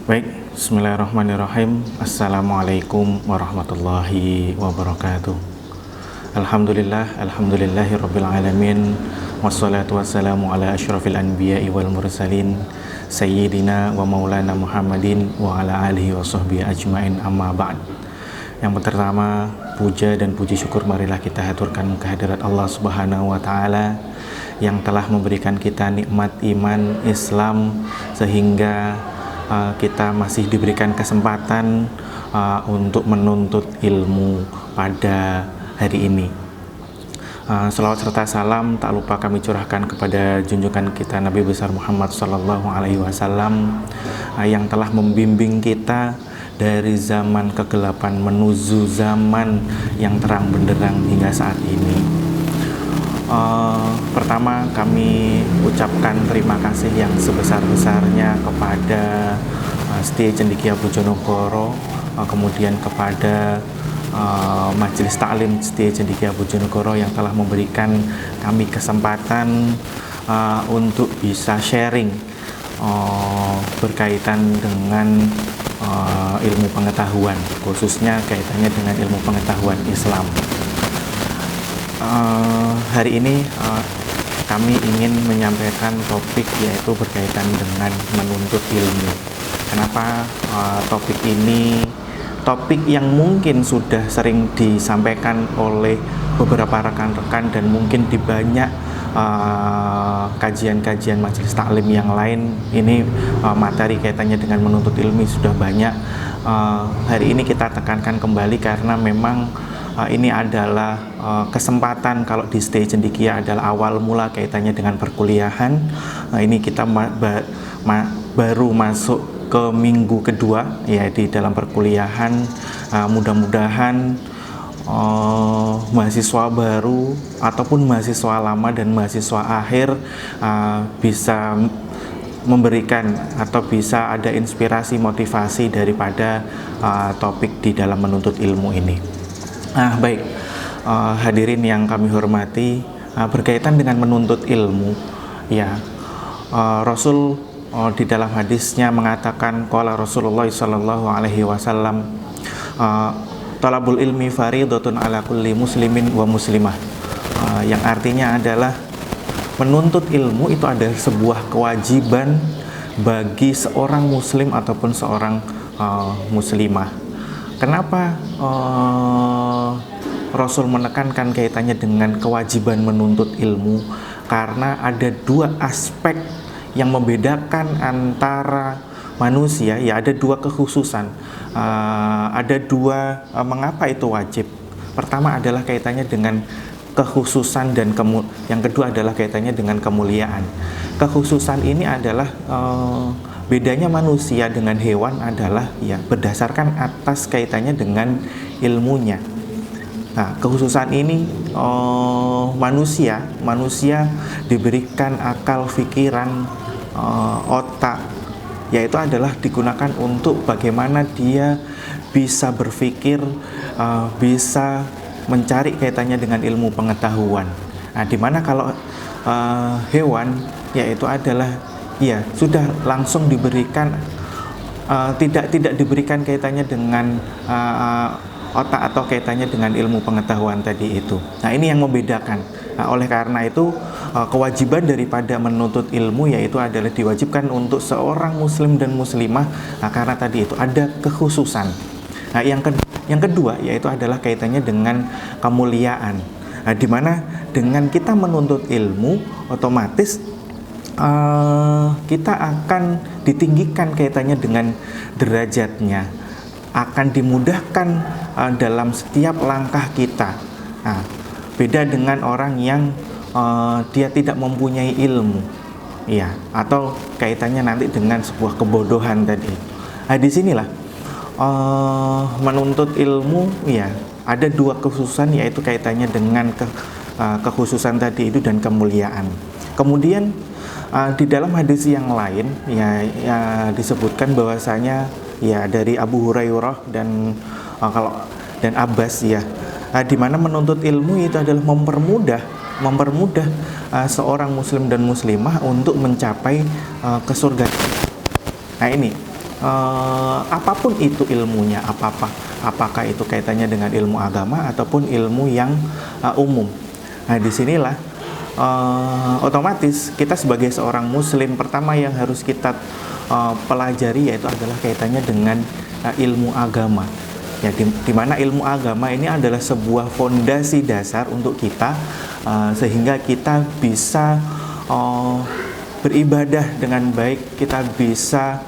Baik, bismillahirrahmanirrahim. Assalamualaikum warahmatullahi wabarakatuh. Alhamdulillahirabbil alamin. Wassalatu wassalamu ala asyrafil anbiya'i wal mursalin sayyidina wa maulana Muhammadin wa ala alihi wa sahbihi ajmain, amma ba'd. Yang pertama, puja dan puji syukur marilah kita haturkan kehadirat Allah Subhanahu wa taala yang telah memberikan kita nikmat iman Islam sehingga kita masih diberikan kesempatan untuk menuntut ilmu pada hari ini. Selawat serta salam tak lupa kami curahkan kepada junjungan kita Nabi besar Muhammad Sallallahu Alaihi Wasallam yang telah membimbing kita dari zaman kegelapan menuju zaman yang terang benderang hingga saat ini. Pertama kami ucapkan terima kasih yang sebesar-besarnya kepada Setia Cendekia Bojonegoro, kemudian kepada Majelis Taklim Setia Cendekia Bojonegoro yang telah memberikan kami kesempatan untuk bisa sharing berkaitan dengan ilmu pengetahuan, khususnya kaitannya dengan ilmu pengetahuan Islam. Hari ini kami ingin menyampaikan topik yaitu berkaitan dengan menuntut ilmu. Kenapa topik ini topik yang mungkin sudah sering disampaikan oleh beberapa rekan-rekan dan mungkin di banyak kajian-kajian majelis taklim yang lain. Ini materi kaitannya dengan menuntut ilmu sudah banyak. Hari ini kita tekankan kembali karena memang ini adalah kesempatan kalau di Setia Cendekia adalah awal mula kaitannya dengan perkuliahan. Ini kita baru masuk ke minggu kedua ya di dalam perkuliahan. Mudah-mudahan mahasiswa baru ataupun mahasiswa lama dan mahasiswa akhir bisa memberikan atau bisa ada inspirasi motivasi daripada topik di dalam menuntut ilmu ini. Baik, hadirin yang kami hormati, berkaitan dengan menuntut ilmu, ya, Rasul di dalam hadisnya mengatakan, qala Rasulullah sallallahu alaihi wasallam, talabul ilmi faridatun ala kulli muslimin wa muslimah, yang artinya adalah menuntut ilmu itu adalah sebuah kewajiban bagi seorang muslim ataupun seorang muslimah. Kenapa Rasul menekankan kaitannya dengan kewajiban menuntut ilmu? Karena ada dua aspek yang membedakan antara manusia, ya ada dua kekhususan, ada dua mengapa itu wajib. Pertama adalah kaitannya dengan kekhususan dan yang kedua adalah kaitannya dengan kemuliaan. Kekhususan ini adalah bedanya manusia dengan hewan adalah ya berdasarkan atas kaitannya dengan ilmunya. Nah, kekhususan ini manusia diberikan akal, pikiran, otak, yaitu adalah digunakan untuk bagaimana dia bisa berpikir, bisa mencari kaitannya dengan ilmu pengetahuan. Nah, dimana kalau hewan yaitu adalah ya sudah langsung diberikan tidak diberikan kaitannya dengan otak atau kaitannya dengan ilmu pengetahuan tadi itu. Nah, ini yang membedakan. Nah, oleh karena itu kewajiban daripada menuntut ilmu yaitu adalah diwajibkan untuk seorang muslim dan muslimah, karena tadi itu ada kekhususan. Nah, yang kedua yaitu adalah kaitannya dengan kemuliaan. Nah, di mana dengan kita menuntut ilmu otomatis kita akan ditinggikan kaitannya dengan derajatnya, akan dimudahkan dalam setiap langkah kita. Nah, beda dengan orang yang dia tidak mempunyai ilmu, ya, atau kaitannya nanti dengan sebuah kebodohan tadi. Nah, disinilah menuntut ilmu, ya, ada dua kekhususan yaitu kaitannya dengan kekhususan tadi itu dan kemuliaan. Kemudian di dalam hadis yang lain ya disebutkan bahwasanya ya dari Abu Hurairah dan Abbas ya, di mana menuntut ilmu itu adalah mempermudah seorang muslim dan muslimah untuk mencapai ke surga. Nah, ini apapun itu ilmunya, apakah itu kaitannya dengan ilmu agama ataupun ilmu yang umum. Nah, disinilah otomatis kita sebagai seorang muslim pertama yang harus kita pelajari yaitu adalah kaitannya dengan ilmu agama. Ya, di mana ilmu agama ini adalah sebuah fondasi dasar untuk kita sehingga kita bisa beribadah dengan baik, kita bisa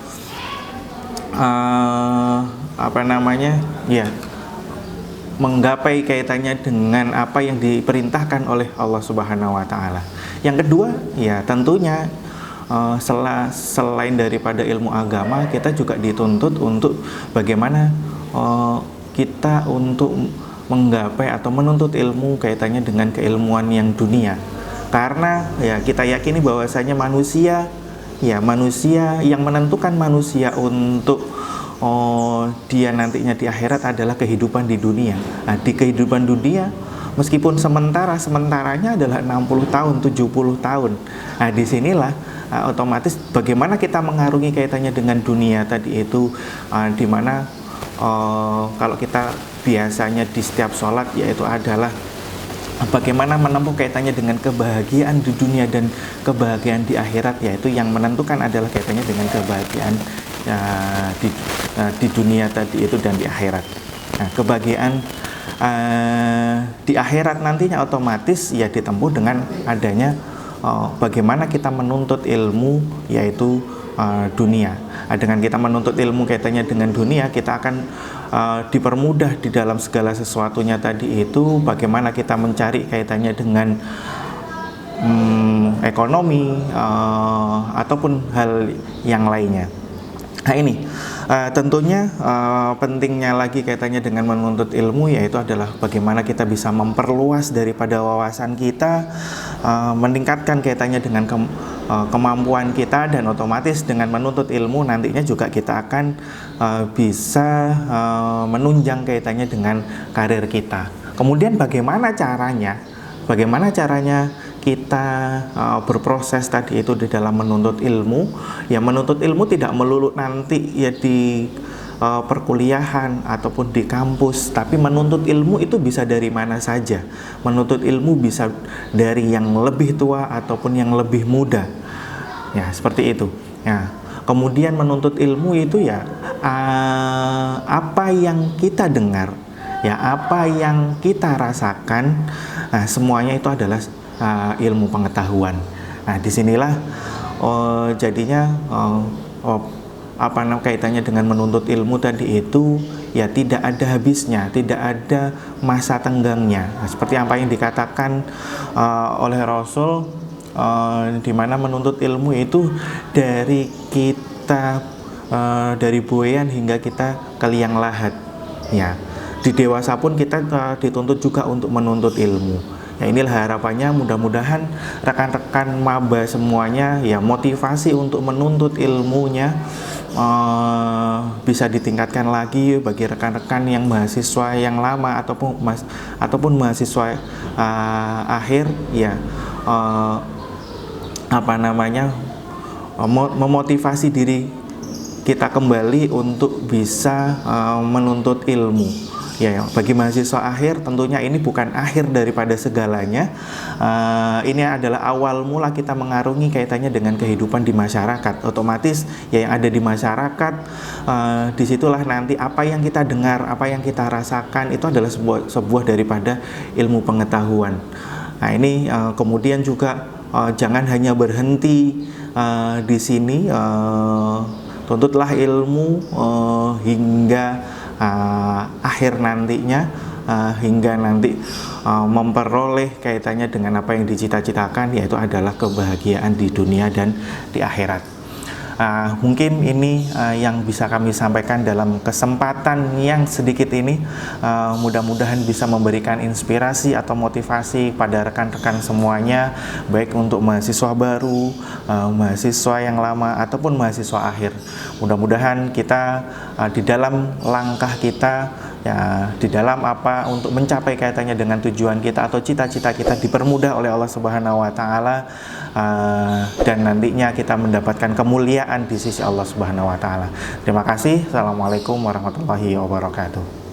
menggapai kaitannya dengan apa yang diperintahkan oleh Allah Subhanahu wa taala. Yang kedua, ya tentunya selain daripada ilmu agama, kita juga dituntut untuk bagaimana kita untuk menggapai atau menuntut ilmu kaitannya dengan keilmuan yang dunia. Karena ya kita yakini bahwasanya manusia yang menentukan manusia untuk dia nantinya di akhirat adalah kehidupan di dunia. Nah, di kehidupan dunia meskipun sementaranya adalah 60 tahun, 70 tahun. Nah, disinilah otomatis bagaimana kita mengarungi kaitannya dengan dunia tadi itu, di mana kalau kita biasanya di setiap sholat yaitu adalah bagaimana menempuh kaitannya dengan kebahagiaan di dunia dan kebahagiaan di akhirat, yaitu yang menentukan adalah kaitannya dengan kebahagiaan di dunia tadi itu dan di akhirat. Nah, kebahagiaan di akhirat nantinya otomatis ya ditempuh dengan adanya bagaimana kita menuntut ilmu yaitu dunia. Dengan kita menuntut ilmu kaitannya dengan dunia, kita akan dipermudah di dalam segala sesuatunya tadi itu, bagaimana kita mencari kaitannya dengan ekonomi ataupun hal yang lainnya. Nah, ini tentunya pentingnya lagi kaitannya dengan menuntut ilmu yaitu adalah bagaimana kita bisa memperluas daripada wawasan kita, meningkatkan kaitannya dengan kemampuan kita, dan otomatis dengan menuntut ilmu nantinya juga kita akan bisa menunjang kaitannya dengan karir kita. Kemudian bagaimana caranya kita berproses tadi itu di dalam menuntut ilmu. Ya, menuntut ilmu tidak melulu nanti ya di perkuliahan ataupun di kampus, tapi menuntut ilmu itu bisa dari mana saja. Menuntut ilmu bisa dari yang lebih tua ataupun yang lebih muda. Ya, seperti itu. Ya. Kemudian menuntut ilmu itu ya apa yang kita dengar, ya apa yang kita rasakan, nah semuanya itu adalah ilmu pengetahuan. Nah, disinilah jadinya kaitannya dengan menuntut ilmu tadi itu ya tidak ada habisnya, tidak ada masa tenggangnya. Nah, seperti apa yang dikatakan oleh Rasul, di mana menuntut ilmu itu dari kita dari buayan hingga kita ke liang lahat. Ya, di dewasa pun kita dituntut juga untuk menuntut ilmu. Ya, inilah harapannya, mudah-mudahan rekan-rekan maba semuanya ya motivasi untuk menuntut ilmunya bisa ditingkatkan lagi bagi rekan-rekan yang mahasiswa yang lama ataupun mahasiswa akhir ya, memotivasi diri kita kembali untuk bisa menuntut ilmu. Ya, bagi mahasiswa akhir tentunya ini bukan akhir daripada segalanya. Ini adalah awal mula kita mengarungi kaitannya dengan kehidupan di masyarakat. Otomatis ya yang ada di masyarakat, disitulah nanti apa yang kita dengar, apa yang kita rasakan itu adalah sebuah daripada ilmu pengetahuan. Nah, ini kemudian juga jangan hanya berhenti di sini, tuntutlah ilmu hingga akhir nantinya, hingga nanti memperoleh kaitannya dengan apa yang dicita-citakan, yaitu adalah kebahagiaan di dunia dan di akhirat. Mungkin ini yang bisa kami sampaikan dalam kesempatan yang sedikit ini. Mudah-mudahan bisa memberikan inspirasi atau motivasi pada rekan-rekan semuanya, baik untuk mahasiswa baru, mahasiswa yang lama, ataupun mahasiswa akhir. Mudah-mudahan kita di dalam langkah kita, ya, di dalam apa untuk mencapai kaitannya dengan tujuan kita atau cita-cita kita dipermudah oleh Allah Subhanahu wa taala, dan nantinya kita mendapatkan kemuliaan di sisi Allah Subhanahu wa taala. Terima kasih. Assalamualaikum warahmatullahi wabarakatuh.